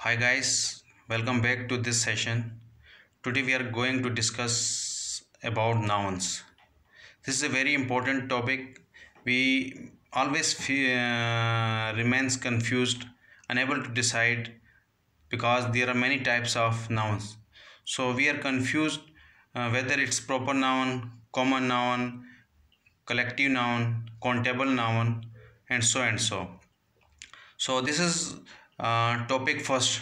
Hi guys, welcome back to this session. Today we are going to discuss about nouns. This is a very important topic. We always remains confused, unable to decide because there are many types of nouns. So we are confused whether it's proper noun, common noun, collective noun, countable noun, and so and so. So this is topic first.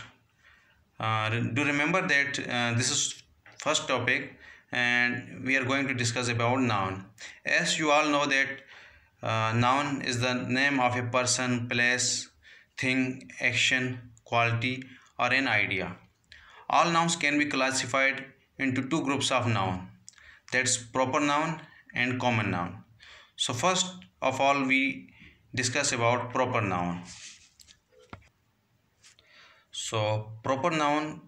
Do remember that this is first topic and we are going to discuss about noun. As you all know that noun is the name of a person, place, thing, action, quality or an idea. All nouns can be classified into two groups of noun, that's proper noun and common noun. So first of all we discuss about proper noun. So proper noun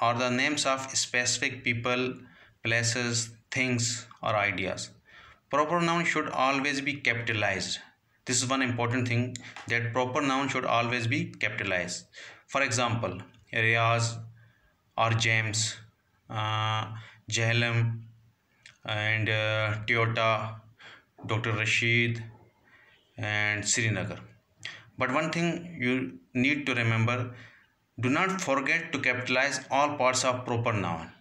are the names of specific people, places, things or ideas. Proper noun should always be capitalized. This is one important thing, that proper noun should always be capitalized. For example, Riaz or James, Jahlam and Toyota, Dr. Rashid and Srinagar. But one thing you need to remember, do not forget to capitalize all parts of proper noun.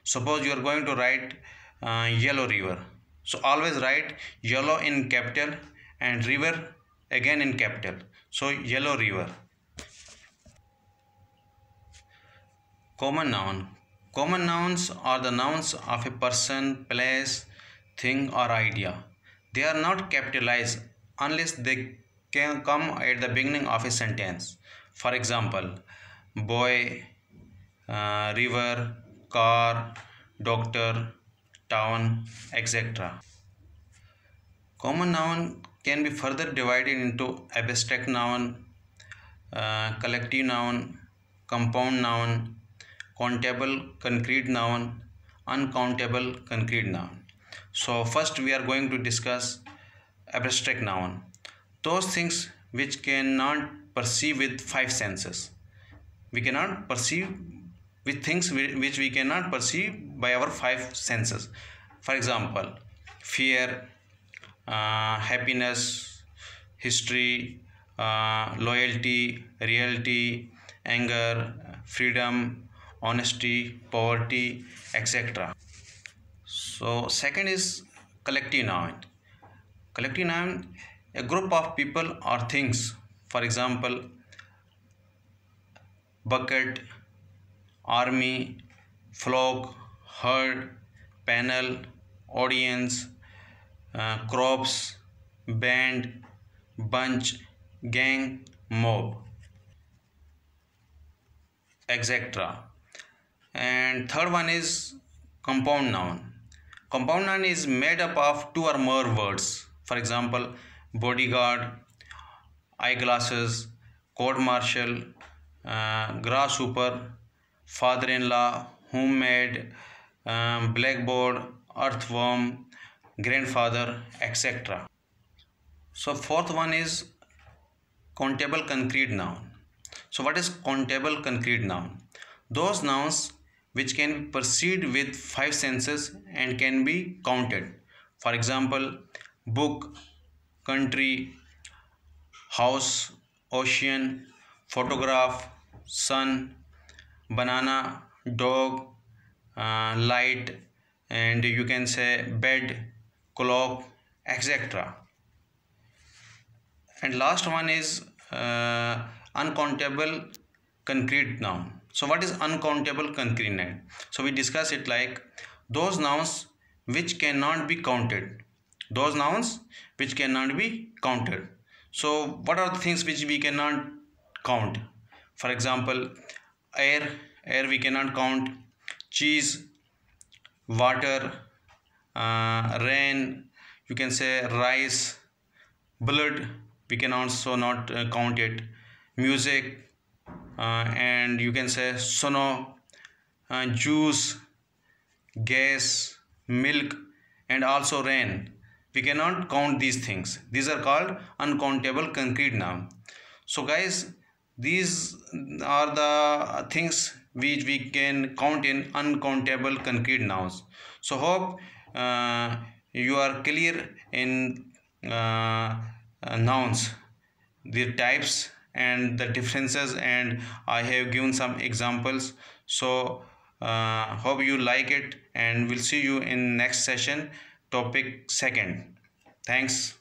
Suppose you are going to write yellow river. So always write yellow in capital and river again in capital. So yellow river. Common noun. Common nouns are the nouns of a person, place, thing or idea. They are not capitalized unless they can come at the beginning of a sentence. For example, boy, river, car, doctor, town, etc. Common noun can be further divided into abstract noun, collective noun, compound noun, countable concrete noun, uncountable concrete noun. So first we are going to discuss abstract noun, those things which cannot perceive with five senses. We cannot perceive with things which we cannot perceive by our five senses. For example, fear, happiness, history, loyalty, reality, anger, freedom, honesty, poverty, etc. So second is collective noun. Collective noun, a group of people or things. For example, bucket, army, flock, herd, panel, audience, crops, band, bunch, gang, mob, etc. And third one is compound noun. Compound noun is made up of two or more words. For example, bodyguard, eyeglasses, court martial, grasshopper, father-in-law, homemade, blackboard, earthworm, grandfather, etc. So fourth one is countable concrete noun. So what is countable concrete noun? Those nouns which can be perceived with five senses and can be counted. For example, book, country, house, ocean, photograph, sun, banana, dog, light, and you can say bed, clock, etc. And last one is uncountable concrete noun. So what is uncountable concrete noun? So we discuss it like those nouns which cannot be counted. Those nouns which cannot be counted. So what are the things which we cannot count? For example, air we cannot count, cheese, water, rain, you can say rice, blood, we can also not count it, music, and you can say sono, juice, gas, milk, and also rain. We cannot count these things. These are called uncountable concrete noun. So guys, These are the things which we can count in uncountable concrete nouns. So hope you are clear in nouns, their types and the differences, and I have given some examples. So hope you like it, and we'll see you in next session, topic second. Thanks.